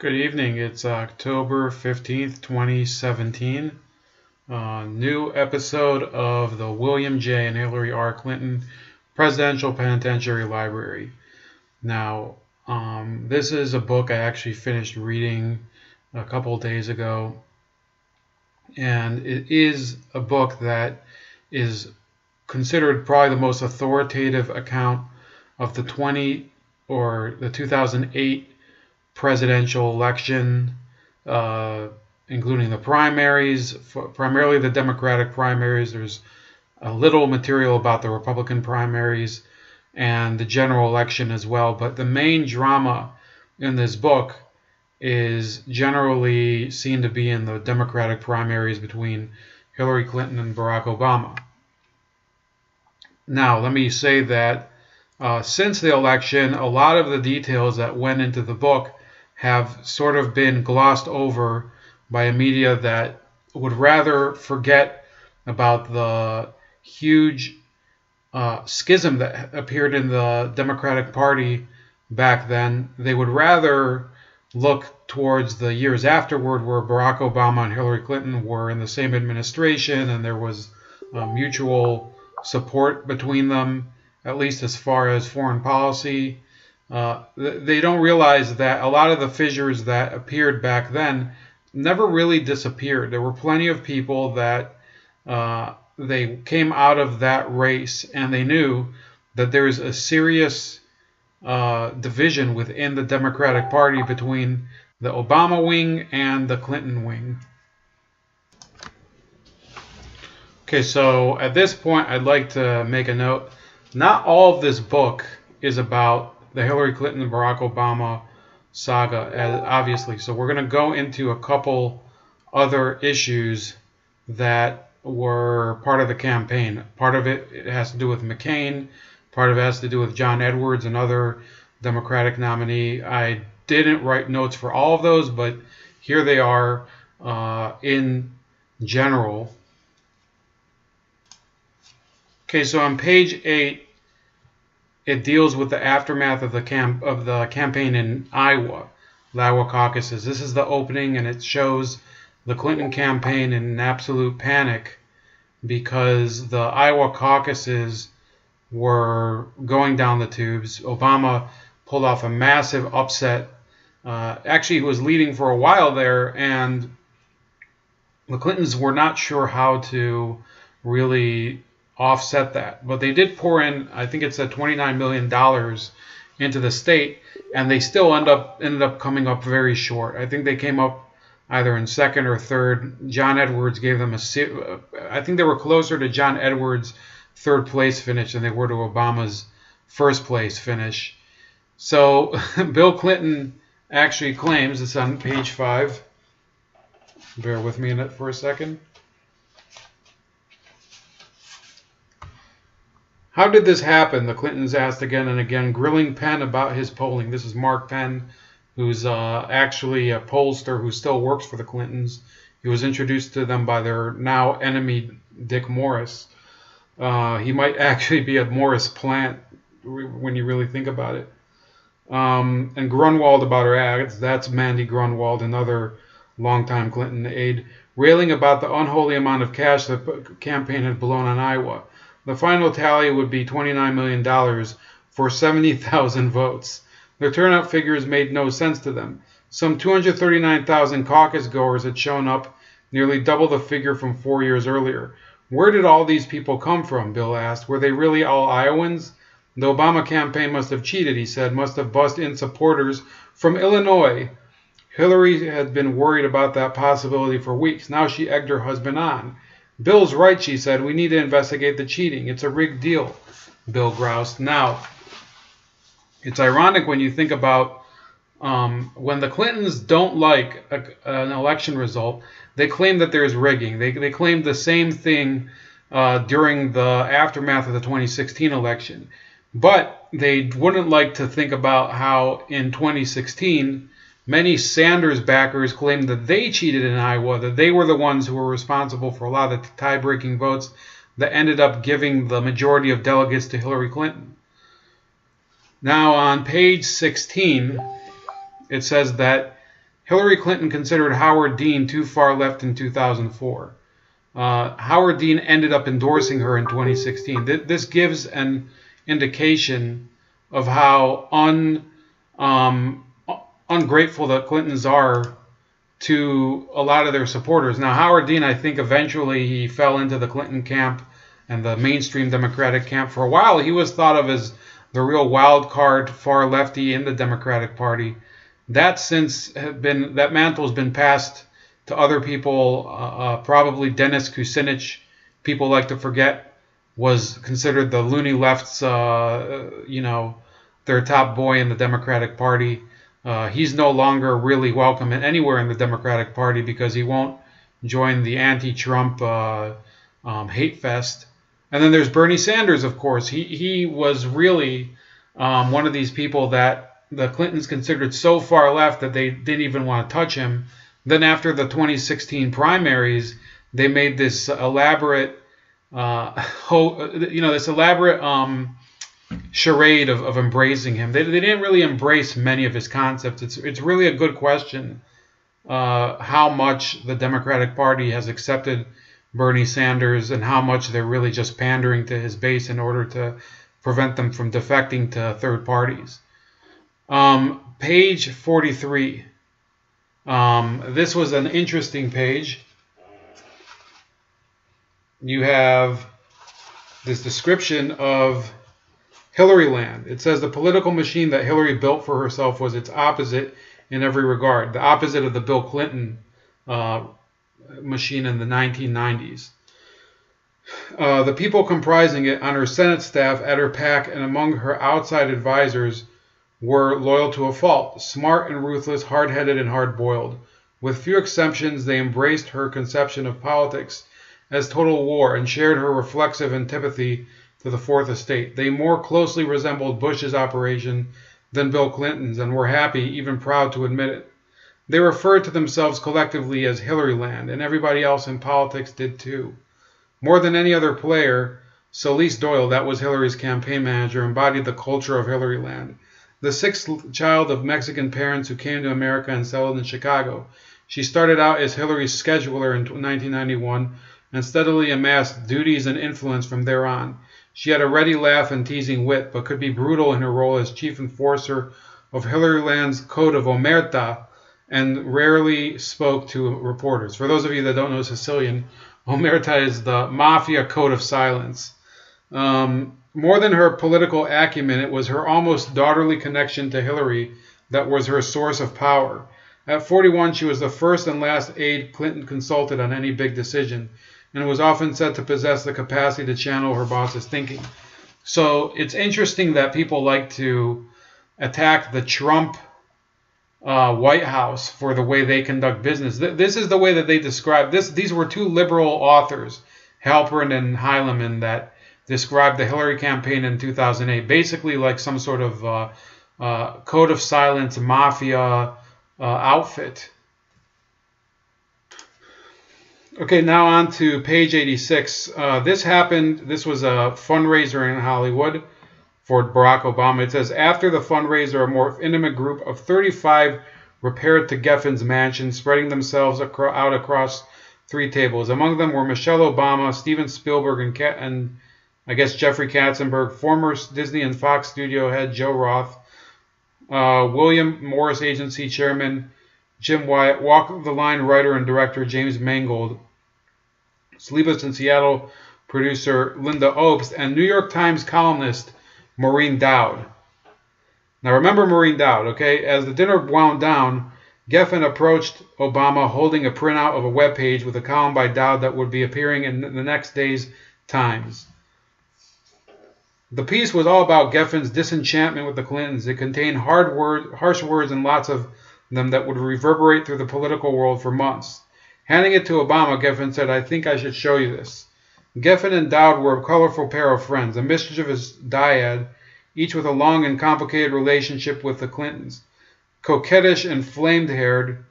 Good evening. It's October 15th, 2017. New episode of the William J. and Hillary R. Clinton Presidential Penitentiary Library. Now, this is a book I actually finished reading a couple days ago, and it is a book that is considered probably the most authoritative account of the 2008 presidential election, including the primaries, primarily the Democratic primaries. There's a little material about the Republican primaries and the general election as well. But the main drama in this book is generally seen to be in the Democratic primaries between Hillary Clinton and Barack Obama. Now, let me say that since the election, a lot of the details that went into the book have sort of been glossed over by a media that would rather forget about the huge schism that appeared in the Democratic Party back then. They would rather look towards the years afterward, where Barack Obama and Hillary Clinton were in the same administration and there was mutual support between them, at least as far as foreign policy. They don't realize that a lot of the fissures that appeared back then never really disappeared. There were plenty of people that they came out of that race, and they knew that there's a serious division within the Democratic Party between the Obama wing and the Clinton wing. Okay, so at this point, I'd like to make a note. Not all of this book is about the Hillary Clinton and Barack Obama saga, obviously. So we're going to go into a couple other issues that were part of the campaign. Part of it has to do with McCain. Part of it has to do with John Edwards, another Democratic nominee. I didn't write notes for all of those, but here they are in general. Okay, so on page 8, it deals with the aftermath of the campaign in Iowa, the Iowa caucuses. This is the opening, and it shows the Clinton campaign in an absolute panic because the Iowa caucuses were going down the tubes. Obama pulled off a massive upset. Actually, he was leading for a while there, and the Clintons were not sure how to really offset that, but they did pour in, I think it's $29 million into the state, and they still ended up coming up very short. I think they came up either in second or third. John Edwards gave them I think they were closer to John Edwards' third place finish than they were to Obama's first place finish. So Bill Clinton actually claims, it's on page 5. Bear with me in it for a second. How did this happen? The Clintons asked again and again, grilling Penn about his polling. This is Mark Penn, who's actually a pollster who still works for the Clintons. He was introduced to them by their now enemy, Dick Morris. He might actually be a Morris plant when you really think about it. And Grunwald about her ads. That's Mandy Grunwald, another longtime Clinton aide, railing about the unholy amount of cash the campaign had blown on Iowa. The final tally would be $29 million for 70,000 votes. The turnout figures made no sense to them. Some 239,000 caucus goers had shown up, nearly double the figure from 4 years earlier. Where did all these people come from? Bill asked. Were they really all Iowans? The Obama campaign must have cheated, he said, must have bussed in supporters from Illinois. Hillary had been worried about that possibility for weeks. Now she egged her husband on. Bill's right, she said. We need to investigate the cheating. It's a rigged deal, Bill groused. Now, it's ironic when you think about when the Clintons don't like an election result, they claim that there's rigging. They claim the same thing during the aftermath of the 2016 election. But they wouldn't like to think about how in 2016, many Sanders backers claimed that they cheated in Iowa, that they were the ones who were responsible for a lot of the tie-breaking votes that ended up giving the majority of delegates to Hillary Clinton. Now, on page 16, it says that Hillary Clinton considered Howard Dean too far left in 2004. Howard Dean ended up endorsing her in 2016. This gives an indication of how ungrateful the Clintons are to a lot of their supporters. Now, Howard Dean, I think eventually he fell into the Clinton camp and the mainstream Democratic camp. For a while, he was thought of as the real wild card far lefty in the Democratic Party. That mantle has been passed to other people. Probably Dennis Kucinich, people like to forget, was considered the loony left's, their top boy in the Democratic Party. He's no longer really welcome anywhere in the Democratic Party because he won't join the anti-Trump hate fest. And then there's Bernie Sanders, of course. He was really one of these people that the Clintons considered so far left that they didn't even want to touch him. Then after the 2016 primaries, they made this elaborate, charade of embracing him. They didn't really embrace many of his concepts. It's really a good question how much the Democratic Party has accepted Bernie Sanders and how much they're really just pandering to his base in order to prevent them from defecting to third parties. Page 43. This was an interesting page. You have this description of Hillaryland. It says the political machine that Hillary built for herself was its opposite in every regard. The opposite of the Bill Clinton machine in the 1990s. The people comprising it on her Senate staff, at her PAC, and among her outside advisors were loyal to a fault, smart and ruthless, hard-headed and hard-boiled. With few exceptions, they embraced her conception of politics as total war and shared her reflexive antipathy to the Fourth Estate. They more closely resembled Bush's operation than Bill Clinton's and were happy, even proud to admit it. They referred to themselves collectively as Hillaryland, and everybody else in politics did too. More than any other player, Solis Doyle, that was Hillary's campaign manager, embodied the culture of Hillaryland. The sixth child of Mexican parents who came to America and settled in Chicago. She started out as Hillary's scheduler in 1991 and steadily amassed duties and influence from there on. She had a ready laugh and teasing wit, but could be brutal in her role as chief enforcer of Hillaryland's Code of Omerta and rarely spoke to reporters. For those of you that don't know Sicilian, Omerta is the mafia code of silence. More than her political acumen, it was her almost daughterly connection to Hillary that was her source of power. At 41, she was the first and last aide Clinton consulted on any big decision, and was often said to possess the capacity to channel her boss's thinking. So it's interesting that people like to attack the Trump White House for the way they conduct business. This is the way that they describe this. These were two liberal authors, Halperin and Heilemann, that described the Hillary campaign in 2008, basically like some sort of code of silence mafia outfit. Okay, now on to page 86. This was a fundraiser in Hollywood for Barack Obama. It says, after the fundraiser, a more intimate group of 35 repaired to Geffen's mansion, spreading themselves out across 3 tables. Among them were Michelle Obama, Steven Spielberg, and I guess Jeffrey Katzenberg, former Disney and Fox studio head Joe Roth, William Morris Agency chairman Jim Wyatt, Walk the Line writer and director James Mangold, Sleepless in Seattle producer Linda Obst, and New York Times columnist Maureen Dowd. Now remember Maureen Dowd, okay? As the dinner wound down, Geffen approached Obama holding a printout of a webpage with a column by Dowd that would be appearing in the next day's Times. The piece was all about Geffen's disenchantment with the Clintons. It contained harsh words and lots of them that would reverberate through the political world for months. Handing it to Obama, Geffen said, I think I should show you this. Geffen and Dowd were a colorful pair of friends, a mischievous dyad, each with a long and complicated relationship with the Clintons. Coquettish and flamed-haired,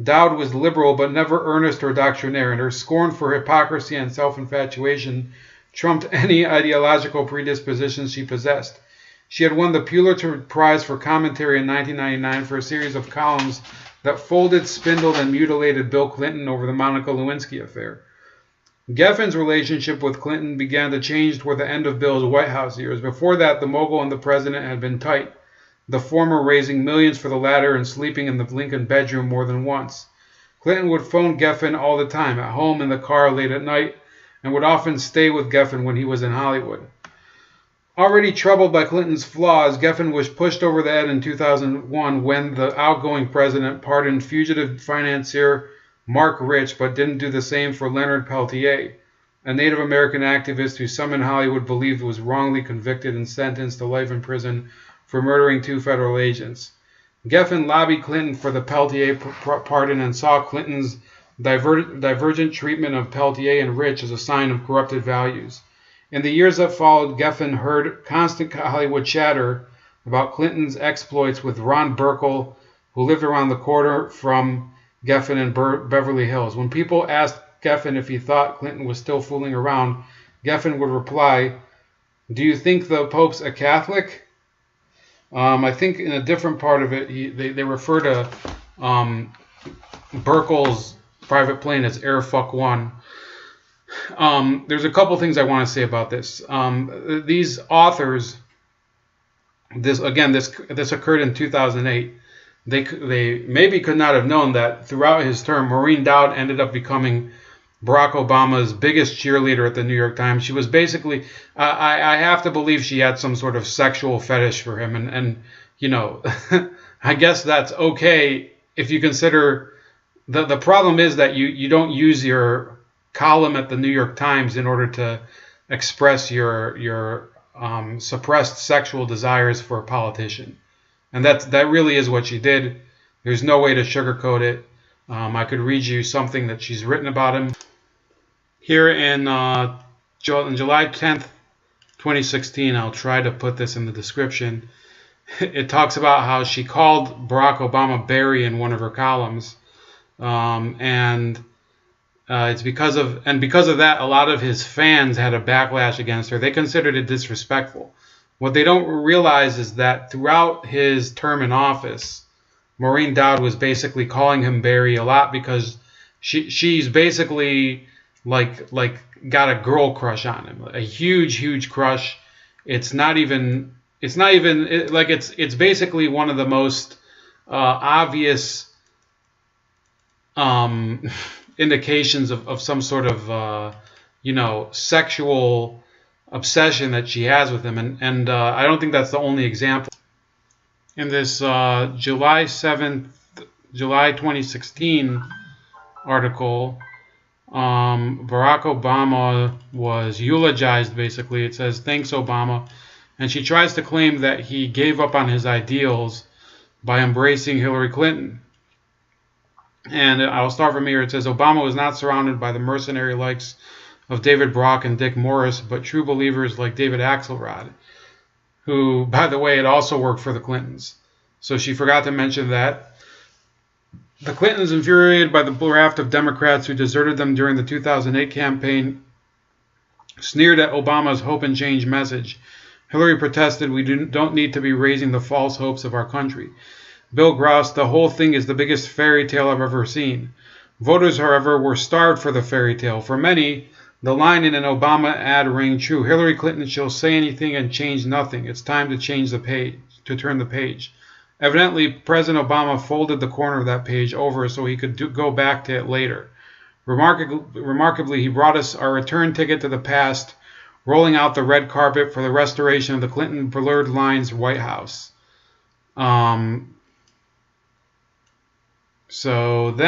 Dowd was liberal but never earnest or doctrinaire, and her scorn for hypocrisy and self-infatuation trumped any ideological predispositions she possessed. She had won the Pulitzer Prize for commentary in 1999 for a series of columns that folded, spindled, and mutilated Bill Clinton over the Monica Lewinsky affair. Geffen's relationship with Clinton began to change toward the end of Bill's White House years. Before that, the mogul and the president had been tight, the former raising millions for the latter and sleeping in the Lincoln bedroom more than once. Clinton would phone Geffen all the time, at home, in the car, late at night, and would often stay with Geffen when he was in Hollywood. Already troubled by Clinton's flaws, Geffen was pushed over the edge in 2001 when the outgoing president pardoned fugitive financier Mark Rich, but didn't do the same for Leonard Peltier, a Native American activist who some in Hollywood believed was wrongly convicted and sentenced to life in prison for murdering 2 federal agents. Geffen lobbied Clinton for the Peltier pardon and saw Clinton's divergent treatment of Peltier and Rich as a sign of corrupted values. In the years that followed, Geffen heard constant Hollywood chatter about Clinton's exploits with Ron Burkle, who lived around the corner from Geffen in Beverly Hills. When people asked Geffen if he thought Clinton was still fooling around, Geffen would reply, "Do you think the Pope's a Catholic?" I think in a different part of it, they refer to Burkle's private plane as Air Fuck One. There's a couple things I want to say about this. These authors, this occurred in 2008. They maybe could not have known that throughout his term, Maureen Dowd ended up becoming Barack Obama's biggest cheerleader at the New York Times. She was basically, I have to believe she had some sort of sexual fetish for him. And you know, I guess that's okay if you consider, the problem is that you don't use your column at the New York Times in order to express your suppressed sexual desires for a politician. And that really is what she did. There's no way to sugarcoat it. I could read you something that she's written about him. Here in July 10th, 2016, I'll try to put this in the description. It talks about how she called Barack Obama Barry in one of her columns. It's because of that, a lot of his fans had a backlash against her. They considered it disrespectful. What they don't realize is that throughout his term in office, Maureen Dowd was basically calling him Barry a lot because she's basically like got a girl crush on him, a huge crush. It's basically one of the most obvious indications of some sort of sexual obsession that she has with him, and I don't think that's the only example. In this July 2016 article, Barack Obama was eulogized, basically. It says, "Thanks, Obama," and she tries to claim that he gave up on his ideals by embracing Hillary Clinton. And I'll start from here. It says, "Obama was not surrounded by the mercenary likes of David Brock and Dick Morris, but true believers like David Axelrod, who, by the way, had also worked for the Clintons." So she forgot to mention that. The Clintons, infuriated by the raft of Democrats who deserted them during the 2008 campaign, sneered at Obama's hope and change message. Hillary protested, "We don't need to be raising the false hopes of our country." Bill groused, "The whole thing is the biggest fairy tale I've ever seen." Voters, however, were starved for the fairy tale. For many, the line in an Obama ad rang true. Hillary Clinton shall say anything and change nothing. It's time to change the page, to turn the page. Evidently, President Obama folded the corner of that page over so he could go back to it later. Remarkably, he brought us our return ticket to the past, rolling out the red carpet for the restoration of the Clinton blurred lines White House. So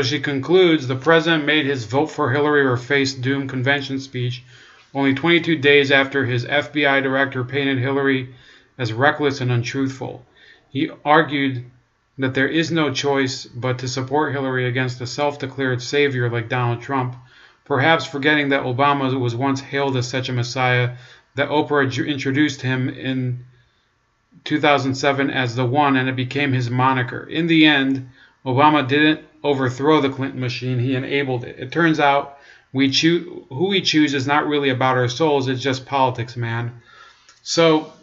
she concludes, the president made his vote for Hillary or face doom convention speech only 22 days after his FBI director painted Hillary as reckless and untruthful. He argued that there is no choice but to support Hillary against a self-declared savior like Donald Trump, perhaps forgetting that Obama was once hailed as such a messiah, that Oprah introduced him in 2007 as the one, and it became his moniker. In the end, Obama didn't overthrow the Clinton machine, he enabled it. It turns out who we choose is not really about our souls, it's just politics, man. So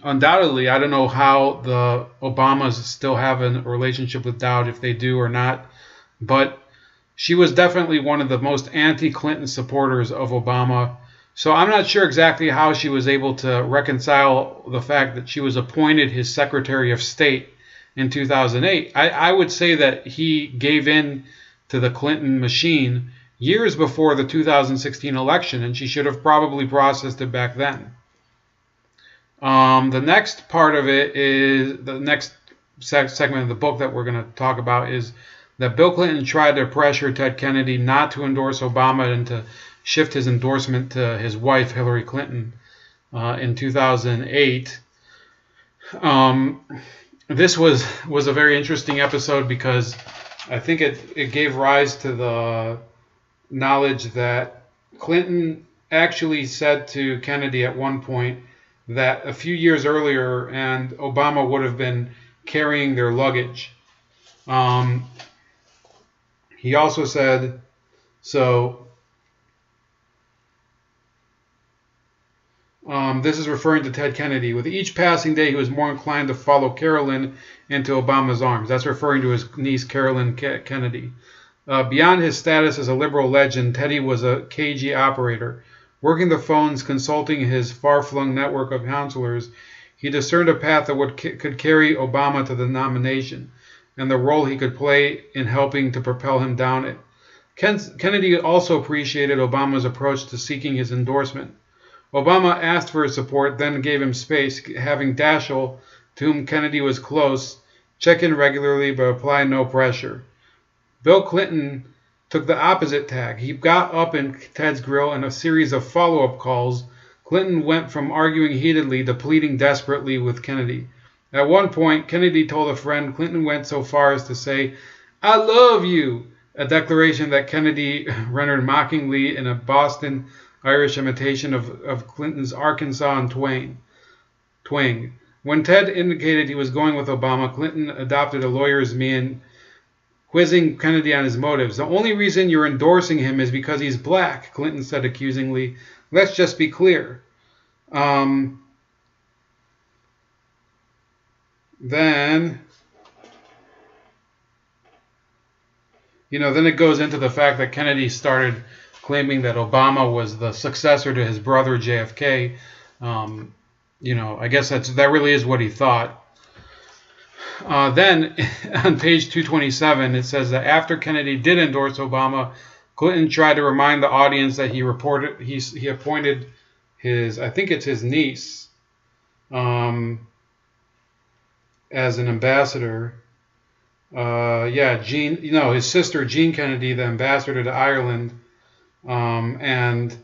undoubtedly, I don't know how the Obamas still have a relationship with Dowd, if they do or not, but she was definitely one of the most anti-Clinton supporters of Obama. So I'm not sure exactly how she was able to reconcile the fact that she was appointed his Secretary of State in 2008. I would say that he gave in to the Clinton machine years before the 2016 election, and she should have probably processed it back then. The next part of it is the next segment of the book that we're going to talk about is that Bill Clinton tried to pressure Ted Kennedy not to endorse Obama and to shift his endorsement to his wife, Hillary Clinton, in 2008. This was a very interesting episode because I think it gave rise to the knowledge that Clinton actually said to Kennedy at one point that a few years earlier and Obama would have been carrying their luggage. He also said, this is referring to Ted Kennedy. With each passing day, he was more inclined to follow Carolyn into Obama's arms. That's referring to his niece, Carolyn Kennedy. Beyond his status as a liberal legend, Teddy was a cagey operator. Working the phones, consulting his far-flung network of counselors, he discerned a path that could carry Obama to the nomination, and the role he could play in helping to propel him down it. Kennedy also appreciated Obama's approach to seeking his endorsement. Obama asked for his support, then gave him space, having Daschle, to whom Kennedy was close, check in regularly but apply no pressure. Bill Clinton took the opposite tack. He got up in Ted's grill in a series of follow-up calls. Clinton went from arguing heatedly to pleading desperately with Kennedy. At one point, Kennedy told a friend Clinton went so far as to say, "I love you," a declaration that Kennedy rendered mockingly in a Boston Irish imitation of Clinton's Arkansas and twang. When Ted indicated he was going with Obama, Clinton adopted a lawyer's mien, quizzing Kennedy on his motives. "The only reason you're endorsing him is because he's black," Clinton said accusingly. "Let's just be clear." Then it goes into the fact that Kennedy started claiming that Obama was the successor to his brother JFK. I guess that really is what he thought. Then on page 227, it says that after Kennedy did endorse Obama, Clinton tried to remind the audience that he appointed his niece, as an ambassador. His sister Jean Kennedy, the ambassador to Ireland, and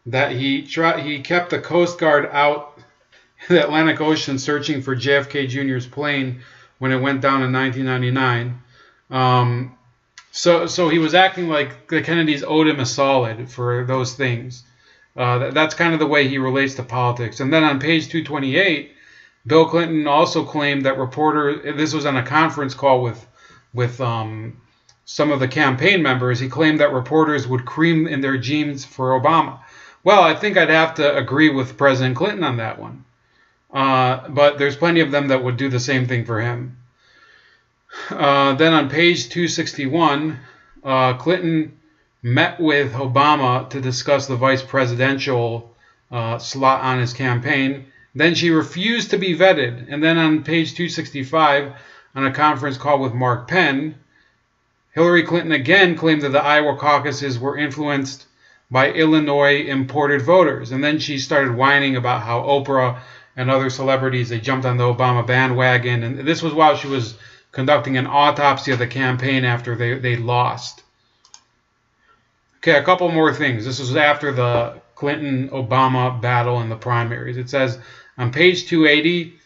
that he kept the Coast Guard out in the Atlantic Ocean searching for JFK Jr.'s plane when it went down in 1999. So he was acting like the Kennedys owed him a solid for those things. That's kind of the way he relates to politics. And then on page 228, Bill Clinton also claimed that this was on a conference call with some of the campaign members. He claimed that reporters would cream in their jeans for Obama. Well, I think I'd have to agree with President Clinton on that one. But there's plenty of them that would do the same thing for him. Then on page 261, Clinton met with Obama to discuss the vice presidential slot on his campaign. Then she refused to be vetted. And then on page 265, on a conference call with Mark Penn, Hillary Clinton again claimed that the Iowa caucuses were influenced by Illinois imported voters. And then she started whining about how Oprah and other celebrities, they jumped on the Obama bandwagon. And this was while she was conducting an autopsy of the campaign after they lost. Okay, a couple more things. This was after the Clinton-Obama battle in the primaries. It says on page 280,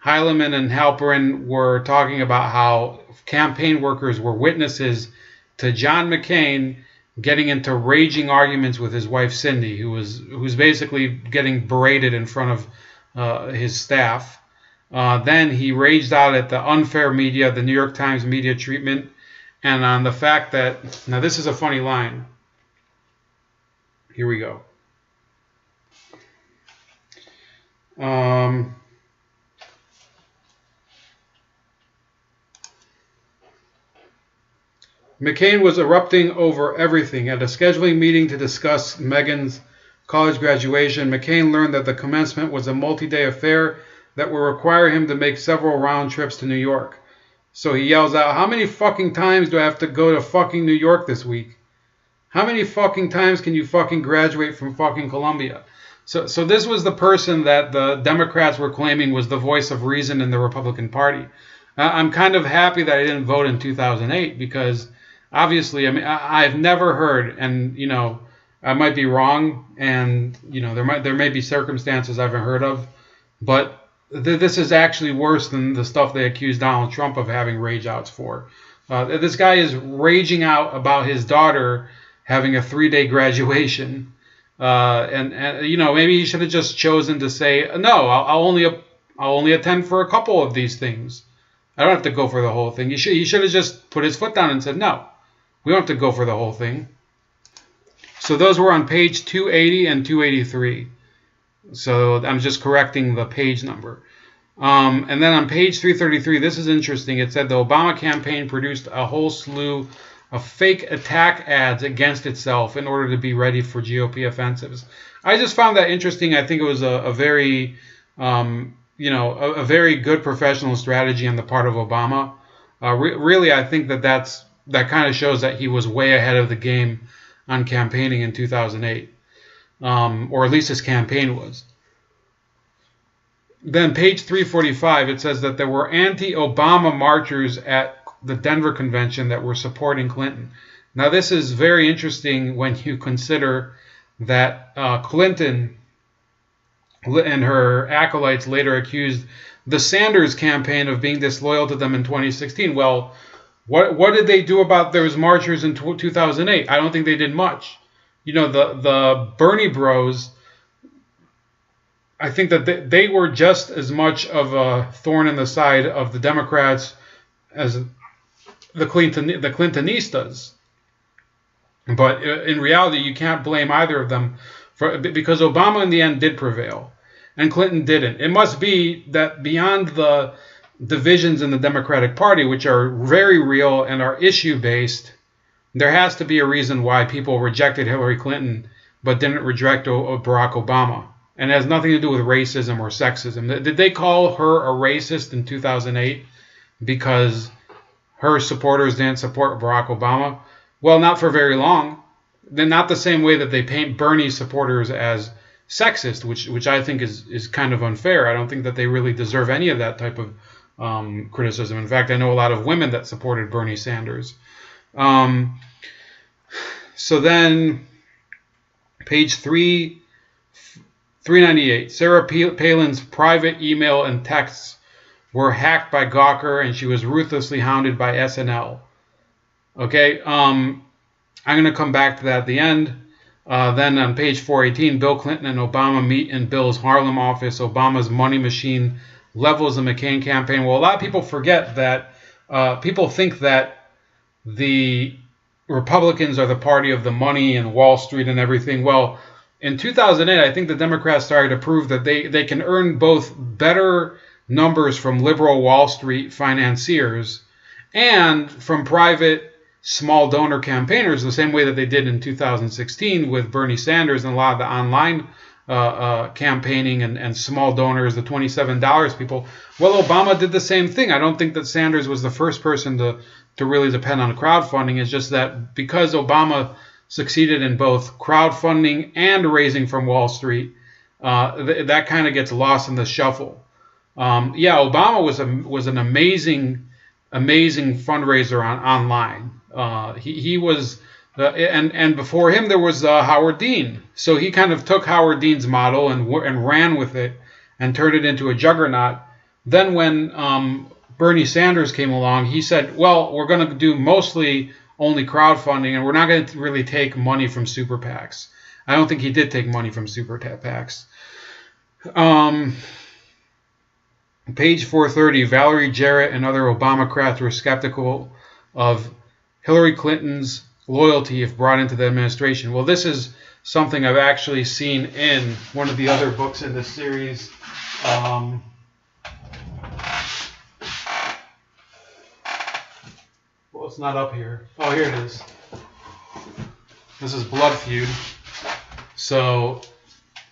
Heilemann and Halperin were talking about how campaign workers were witnesses to John McCain getting into raging arguments with his wife Cindy, who's basically getting berated in front of his staff. Then he raged out at the unfair media, the New York Times media treatment, and on the fact that, now this is a funny line. Here we go. McCain was erupting over everything. At a scheduling meeting to discuss Meghan's college graduation, McCain learned that the commencement was a multi-day affair that would require him to make several round trips to New York. So he yells out, how many fucking times do I have to go to fucking New York this week? How many fucking times can you fucking graduate from fucking Columbia? So this was the person that the Democrats were claiming was the voice of reason in the Republican Party. I'm kind of happy that I didn't vote in 2008 because obviously, I mean, I've never heard, and you know, I might be wrong, and you know, there may be circumstances I haven't heard of, but this is actually worse than the stuff they accused Donald Trump of having rage outs for. This guy is raging out about his daughter having a 3-day graduation, and you know, maybe he should have just chosen to say no. I'll only attend for a couple of these things. I don't have to go for the whole thing. He should have just put his foot down and said no. We don't have to go for the whole thing. So those were on page 280 and 283. So I'm just correcting the page number. And then on page 333, this is interesting. It said the Obama campaign produced a whole slew of fake attack ads against itself in order to be ready for GOP offensives. I just found that interesting. I think it was a very, you know, a very good professional strategy on the part of Obama. Really, I think that kind of shows that he was way ahead of the game on campaigning in 2008. Or at least his campaign was. Then page 345, it says that there were anti-Obama marchers at the Denver convention that were supporting Clinton. Now this is very interesting when you consider that Clinton and her acolytes later accused the Sanders campaign of being disloyal to them in 2016. Well, what did they do about those marchers in 2008? I don't think they did much. You know, the Bernie bros, I think that they were just as much of a thorn in the side of the Democrats as the Clintonistas. But in reality, you can't blame either of them because Obama in the end did prevail and Clinton didn't. It must be that beyond the divisions in the Democratic Party, which are very real and are issue-based, there has to be a reason why people rejected Hillary Clinton but didn't reject Barack Obama. And it has nothing to do with racism or sexism. Did they call her a racist in 2008 because her supporters didn't support Barack Obama? Well, not for very long. Then not the same way that they paint Bernie supporters as sexist, which I think is kind of unfair. I don't think that they really deserve any of that type of criticism. In fact, I know a lot of women that supported Bernie Sanders. So then, page 398, Sarah Palin's private email and texts were hacked by Gawker, and she was ruthlessly hounded by SNL. Okay, I'm going to come back to that at the end. Then on page 418, Bill Clinton and Obama meet in Bill's Harlem office. Obama's money machine levels the McCain campaign. Well, a lot of people forget that people think that the Republicans are the party of the money and Wall Street and everything. Well, in 2008, I think the Democrats started to prove that they can earn both better numbers from liberal Wall Street financiers and from private small donor campaigners, the same way that they did in 2016 with Bernie Sanders and a lot of the online campaigning and small donors, the $27 people. Well, Obama did the same thing. I don't think that Sanders was the first person to really depend on crowdfunding. It's just that because Obama succeeded in both crowdfunding and raising from Wall Street, that kind of gets lost in the shuffle. Yeah, Obama was an amazing fundraiser online. He was, and before him there was Howard Dean. So he kind of took Howard Dean's model and ran with it and turned it into a juggernaut. Then when Bernie Sanders came along, he said, well, we're going to do mostly only crowdfunding, and we're not going to really take money from super PACs. I don't think he did take money from super PACs. Page 430, Valerie Jarrett and other Obamacrats were skeptical of Hillary Clinton's loyalty if brought into the administration. Well, this is something I've actually seen in one of the other books in this series. it's not up here. Oh, here it is. This is Blood Feud. So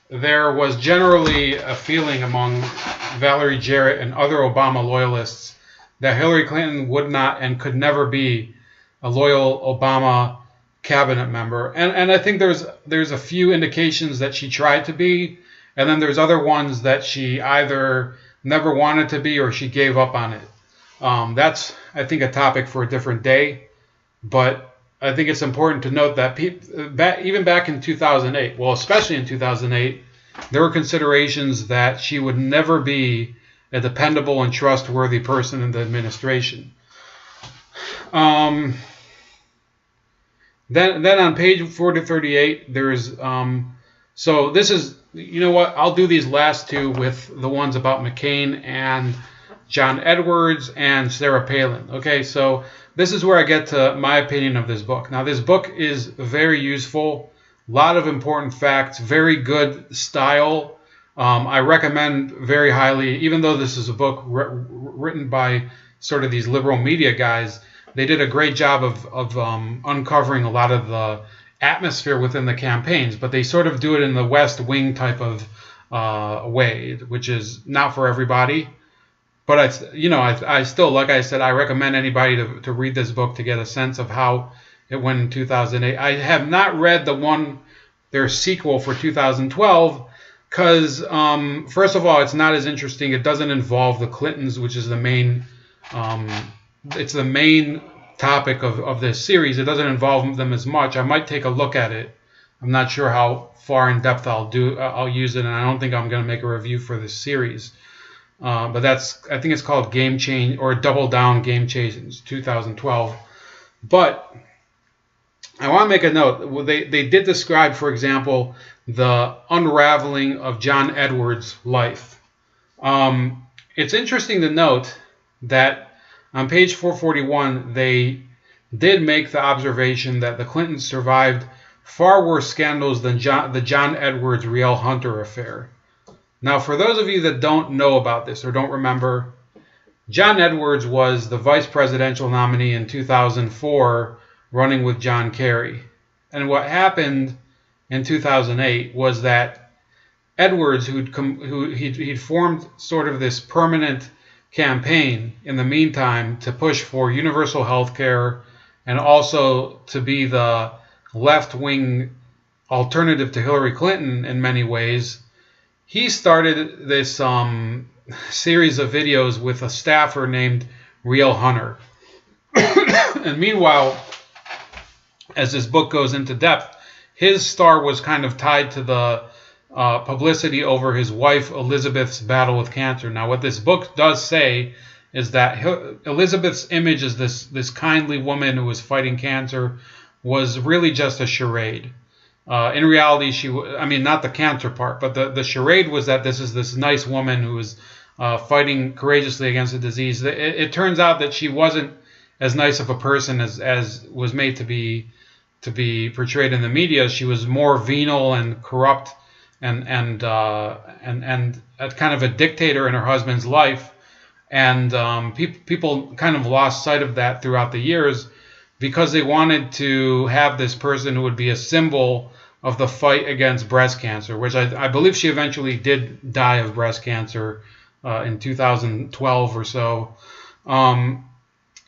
there was generally a feeling among Valerie Jarrett and other Obama loyalists that Hillary Clinton would not and could never be a loyal Obama cabinet member. And I think there's a few indications that she tried to be, and then there's other ones that she either never wanted to be or she gave up on it. That's, I think, a topic for a different day. But I think it's important to note that even back in 2008, well, especially in 2008, there were considerations that she would never be a dependable and trustworthy person in the administration. Then on page 438, there's so this is, you know what, I'll do these last two with the ones about McCain and John Edwards and Sarah Palin. Okay, so this is where I get to my opinion of this book. Now, this book is very useful, a lot of important facts, very good style. I recommend very highly, even though this is a book written by sort of these liberal media guys, they did a great job of uncovering a lot of the atmosphere within the campaigns, but they sort of do it in the West Wing type of way, which is not for everybody. But I still, like I said, I recommend anybody to read this book to get a sense of how it went in 2008. I have not read their sequel for 2012 because, first of all, it's not as interesting. It doesn't involve the Clintons, which is the main, it's the main topic of this series. It doesn't involve them as much. I might take a look at it. I'm not sure how far in depth I'll use it, and I don't think I'm going to make a review for this series. But I think it's called Game Change or Double Down Game Change 2012. But I want to make a note. They did describe, for example, the unraveling of John Edwards' life. It's interesting to note that on page 441, they did make the observation that the Clintons survived far worse scandals than the John Edwards Riel Hunter affair. Now, for those of you that don't know about this or don't remember, John Edwards was the vice presidential nominee in 2004, running with John Kerry. And what happened in 2008 was that Edwards, he'd formed sort of this permanent campaign in the meantime to push for universal health care and also to be the left-wing alternative to Hillary Clinton in many ways. He started this series of videos with a staffer named Riel Hunter. And meanwhile, as this book goes into depth, his star was kind of tied to the publicity over his wife Elizabeth's battle with cancer. Now, what this book does say is that Elizabeth's image as this kindly woman who was fighting cancer was really just a charade. In reality, not the cancer part, but the charade was that this is this nice woman who was fighting courageously against a disease. It turns out that she wasn't as nice of a person as was made to be portrayed in the media. She was more venal and corrupt and a kind of a dictator in her husband's life. And people kind of lost sight of that throughout the years because they wanted to have this person who would be a symbol of the fight against breast cancer, which I believe she eventually did die of breast cancer in 2012 or so. And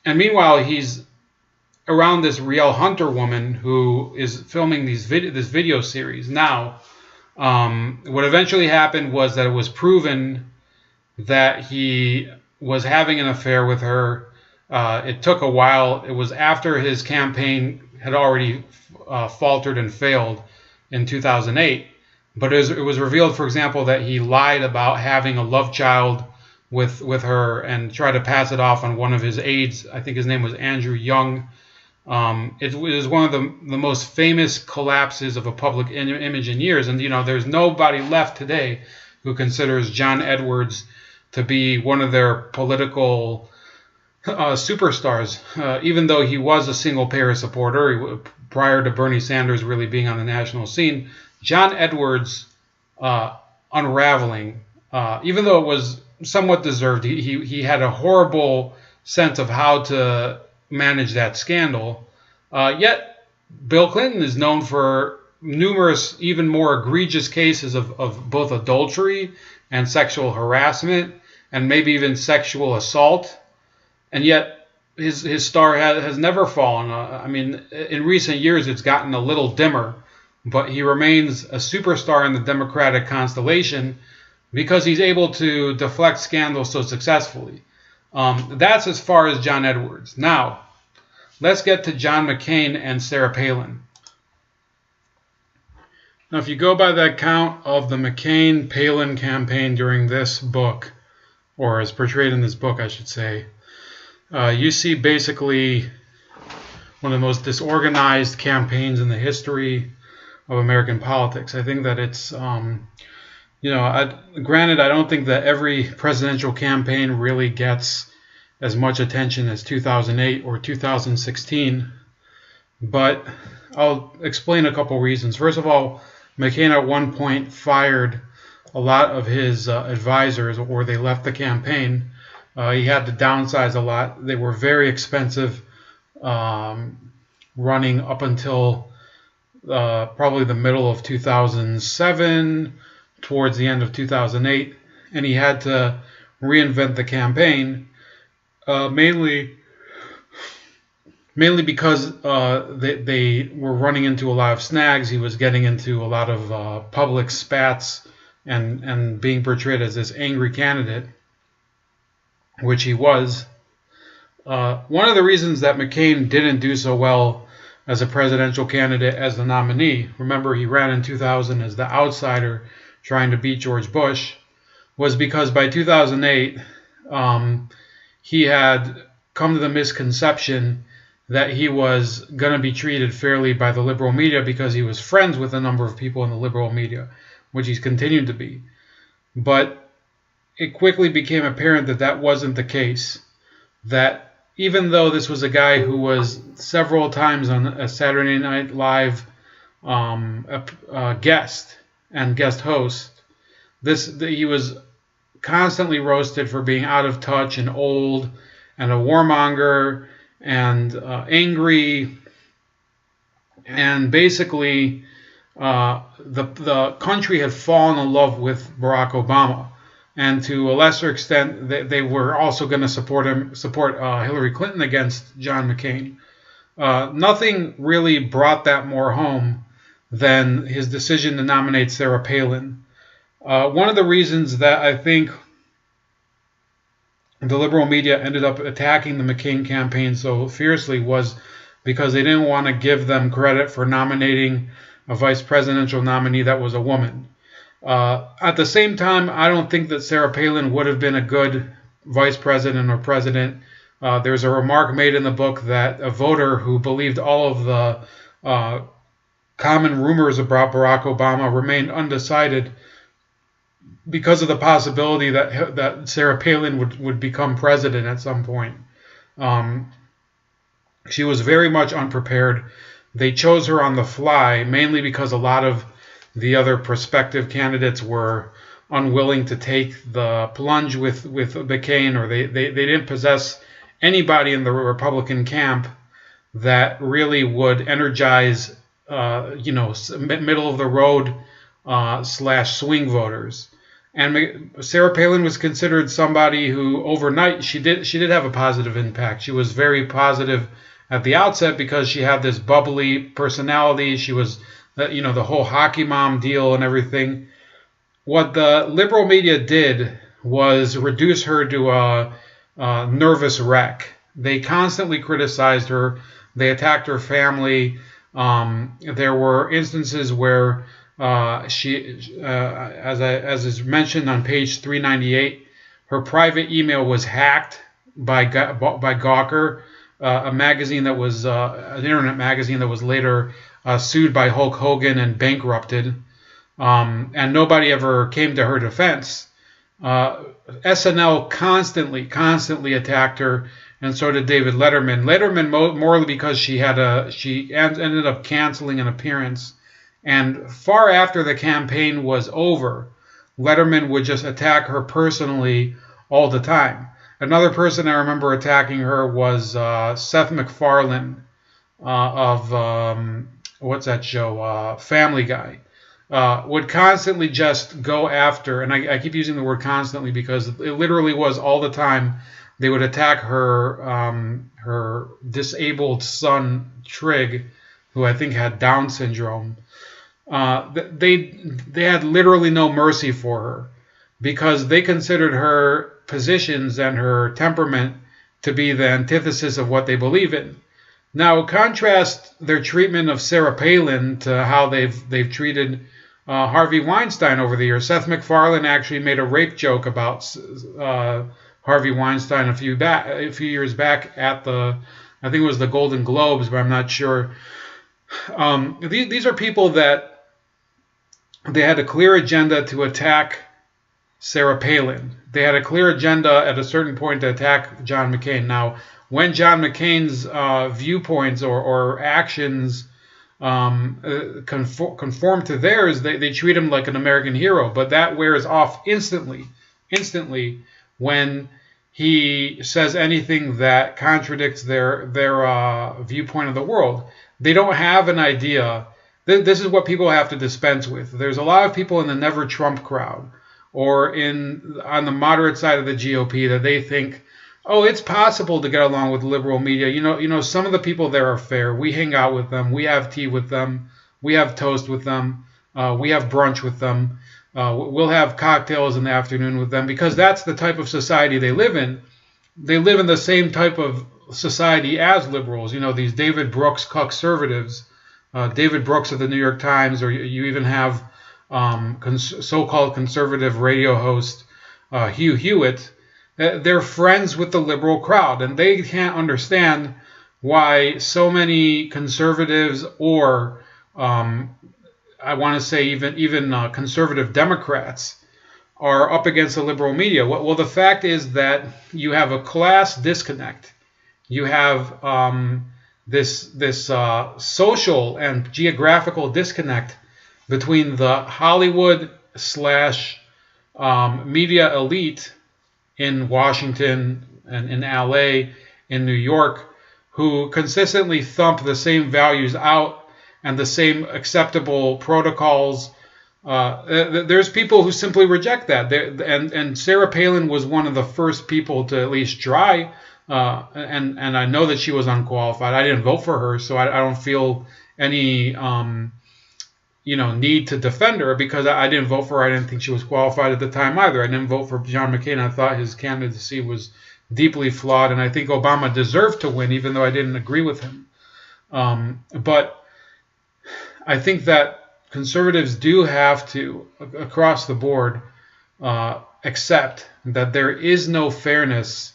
meanwhile, he's around this Riel Hunter woman who is filming this video series. Now, what eventually happened was that it was proven that he was having an affair with her. It took a while. It was after his campaign had already faltered and failed in 2008. But it was revealed, for example, that he lied about having a love child with her and tried to pass it off on one of his aides. I think his name was Andrew Young. It was one of the most famous collapses of a public image in years. And, there's nobody left today who considers John Edwards to be one of their political superstars, even though he was a single-payer supporter prior to Bernie Sanders really being on the national scene. John Edwards' unraveling, even though it was somewhat deserved, he had a horrible sense of how to manage that scandal. Yet Bill Clinton is known for numerous, even more egregious cases of both adultery and sexual harassment, and maybe even sexual assault. And yet his star has never fallen. I mean, in recent years it's gotten a little dimmer, but he remains a superstar in the Democratic constellation because he's able to deflect scandals so successfully. That's as far as John Edwards. Now, let's get to John McCain and Sarah Palin. Now, if you go by the account of the McCain-Palin campaign during this book, or as portrayed in this book, I should say, you see basically one of the most disorganized campaigns in the history of American politics. I think that it's, granted, I don't think that every presidential campaign really gets as much attention as 2008 or 2016, but I'll explain a couple reasons. First of all, McCain at one point fired a lot of his advisors, or they left the campaign. He had to downsize a lot. They were very expensive, running up until probably the middle of 2007, towards the end of 2008, and he had to reinvent the campaign, mainly because they were running into a lot of snags. He was getting into a lot of public spats and being portrayed as this angry candidate, which he was. One of the reasons that McCain didn't do so well as a presidential candidate as the nominee, remember he ran in 2000 as the outsider trying to beat George Bush, was because by 2008 he had come to the misconception that he was going to be treated fairly by the liberal media because he was friends with a number of people in the liberal media, which he's continued to be. But it quickly became apparent that that wasn't the case, that even though this was a guy who was several times on a Saturday Night Live guest and guest host, he was constantly roasted for being out of touch and old and a warmonger and angry, and basically the country had fallen in love with Barack Obama, and to a lesser extent they were also going to support Hillary Clinton against John McCain. Nothing really brought that more home than his decision to nominate Sarah Palin. One of the reasons that I think the liberal media ended up attacking the McCain campaign so fiercely was because they didn't want to give them credit for nominating a vice presidential nominee that was a woman. At the same time, I don't think that Sarah Palin would have been a good vice president or president. There's a remark made in the book that a voter who believed all of the common rumors about Barack Obama remained undecided because of the possibility that Sarah Palin would become president at some point. She was very much unprepared. They chose her on the fly, mainly because a lot of the other prospective candidates were unwilling to take the plunge with McCain, or they didn't possess anybody in the Republican camp that really would energize, middle of the road / swing voters. And Sarah Palin was considered somebody who overnight she did have a positive impact. She was very positive at the outset because she had this bubbly personality. She was, the whole hockey mom deal and everything. What the liberal media did was reduce her to a nervous wreck. They constantly criticized her. They attacked her family. There were instances where she, as is mentioned on page 398, her private email was hacked by Gawker, a magazine that was an internet magazine that was later sued by Hulk Hogan and bankrupted, and nobody ever came to her defense. SNL constantly attacked her, and so did David Letterman. Letterman more because she ended up canceling an appearance. And far after the campaign was over, Letterman would just attack her personally all the time. Another person I remember attacking her was Seth MacFarlane of what's that show? Family Guy. Would constantly just go after, and I keep using the word constantly because it literally was all the time. They would attack her disabled son Trig, who I think had Down syndrome. They had literally no mercy for her because they considered her positions and her temperament to be the antithesis of what they believe in. Now, contrast their treatment of Sarah Palin to how they've treated Harvey Weinstein over the years. Seth MacFarlane actually made a rape joke about Harvey Weinstein a few years back at I think it was the Golden Globes, but I'm not sure. These are people that they had a clear agenda to attack Sarah Palin. They had a clear agenda at a certain point to attack John McCain. Now, when John McCain's viewpoints or actions conform to theirs, they treat him like an American hero. But that wears off instantly when he says anything that contradicts their viewpoint of the world. They don't have an idea. This is what people have to dispense with. There's a lot of people in the Never Trump crowd or on the moderate side of the GOP that they think, oh, it's possible to get along with liberal media. You know, some of the people there are fair. We hang out with them. We have tea with them. We have toast with them. We have brunch with them. We'll have cocktails in the afternoon with them because that's the type of society they live in. They live in the same type of society as liberals. You know, these David Brooks conservatives, David Brooks of the New York Times, or you even have so-called conservative radio host Hugh Hewitt. They're friends with the liberal crowd, and they can't understand why so many conservatives or I want to say even conservative Democrats are up against the liberal media. Well, the fact is that you have a class disconnect. You have this social and geographical disconnect between the Hollywood / media elite in Washington and in LA, in New York, who consistently thump the same values out and the same acceptable protocols. There's people who simply reject that. And Sarah Palin was one of the first people to at least try. And I know that she was unqualified. I didn't vote for her, so I don't feel any need to defend her because I didn't vote for her. I didn't think she was qualified at the time either. I didn't vote for John McCain. I thought his candidacy was deeply flawed, and I think Obama deserved to win, even though I didn't agree with him. But I think that conservatives do have to, across the board, accept that there is no fairness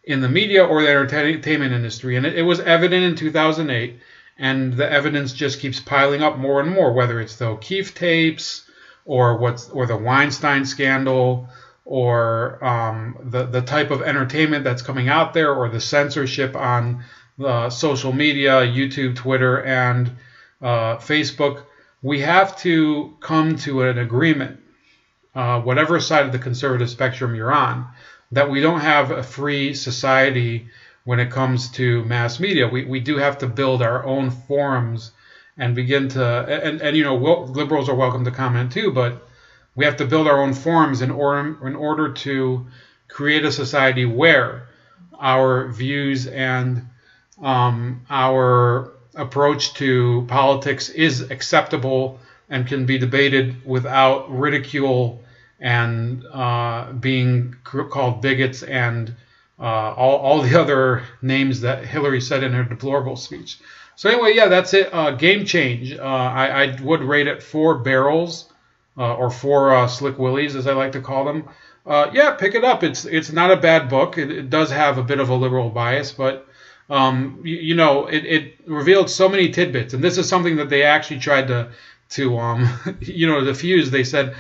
in the media or the entertainment industry. And it was evident in 2008, and the evidence just keeps piling up more and more, whether it's the O'Keefe tapes or the Weinstein scandal or the type of entertainment that's coming out there or the censorship on social media, YouTube, Twitter, and Facebook. We have to come to an agreement, whatever side of the conservative spectrum you're on, that we don't have a free society when it comes to mass media. We do have to build our own forums and begin to, and liberals are welcome to comment too, but we have to build our own forums in order to create a society where our views and our approach to politics is acceptable and can be debated without ridicule and being called bigots and all the other names that Hillary said in her deplorable speech. So anyway, yeah, that's it. Game Change. I would rate it 4 barrels or 4 slick willies, as I like to call them. Yeah, pick it up. It's not a bad book. It does have a bit of a liberal bias, but it revealed so many tidbits, and this is something that they actually tried to diffuse. They said,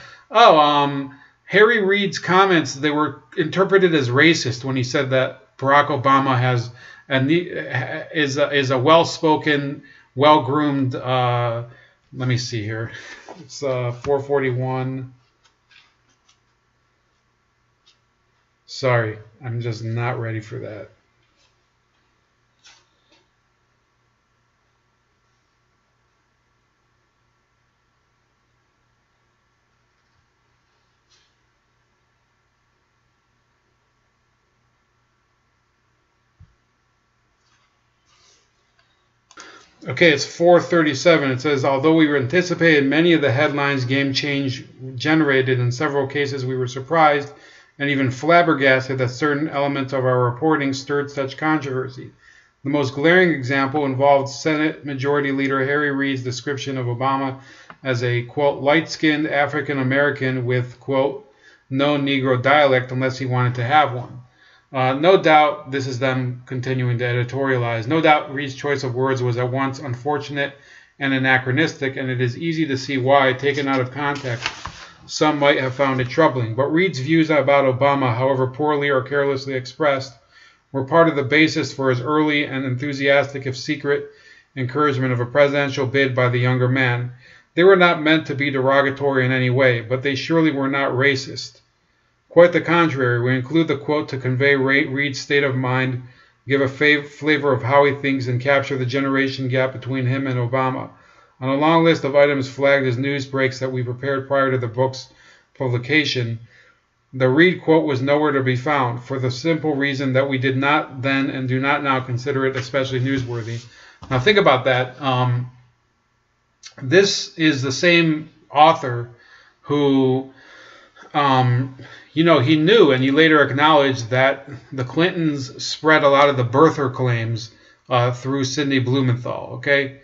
Harry Reid's comments, they were interpreted as racist when he said that Barack Obama is a well-spoken, well-groomed. Let me see here. It's 441. Sorry, I'm just not ready for that. Okay, it's 437. It says, although we were anticipated many of the headlines game change generated, in several cases we were surprised and even flabbergasted that certain elements of our reporting stirred such controversy. The most glaring example involved Senate Majority Leader Harry Reid's description of Obama as a, quote, light-skinned African-American with, quote, no Negro dialect unless he wanted to have one. No doubt, this is them continuing to editorialize. No doubt Reid's choice of words was at once unfortunate and anachronistic, and it is easy to see why, taken out of context, some might have found it troubling. But Reid's views about Obama, however poorly or carelessly expressed, were part of the basis for his early and enthusiastic, if secret, encouragement of a presidential bid by the younger man. They were not meant to be derogatory in any way, but they surely were not racist. Quite the contrary, we include the quote to convey Reid's state of mind, give a flavor of how he thinks, and capture the generation gap between him and Obama. On a long list of items flagged as news breaks that we prepared prior to the book's publication, the Reid quote was nowhere to be found, for the simple reason that we did not then and do not now consider it especially newsworthy. Now think about that. This is the same author who... he knew, and he later acknowledged, that the Clintons spread a lot of the birther claims through Sidney Blumenthal. Okay,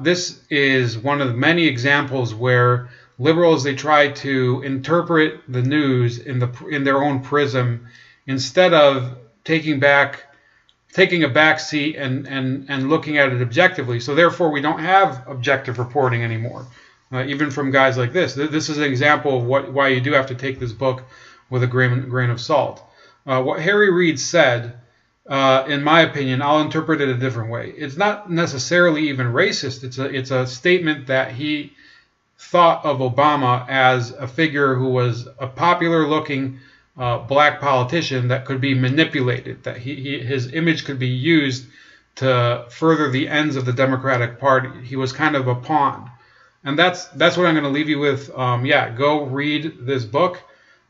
this is one of many examples where liberals, they try to interpret the news in their own prism instead of taking a back seat and looking at it objectively. So therefore, we don't have objective reporting anymore. Even from guys like this. This is an example of why you do have to take this book with a grain of salt. What Harry Reid said, in my opinion, I'll interpret it a different way. It's not necessarily even racist. It's a statement that he thought of Obama as a figure who was a popular-looking black politician that could be manipulated, that his image could be used to further the ends of the Democratic Party. He was kind of a pawn. And that's what I'm going to leave you with. Go read this book.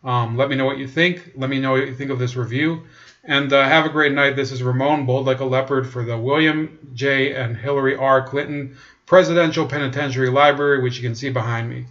Let me know what you think. Let me know what you think of this review. And have a great night. This is Ramon, Bold Like a Leopard, for the William J. and Hillary R. Clinton Presidential Penitentiary Library, which you can see behind me.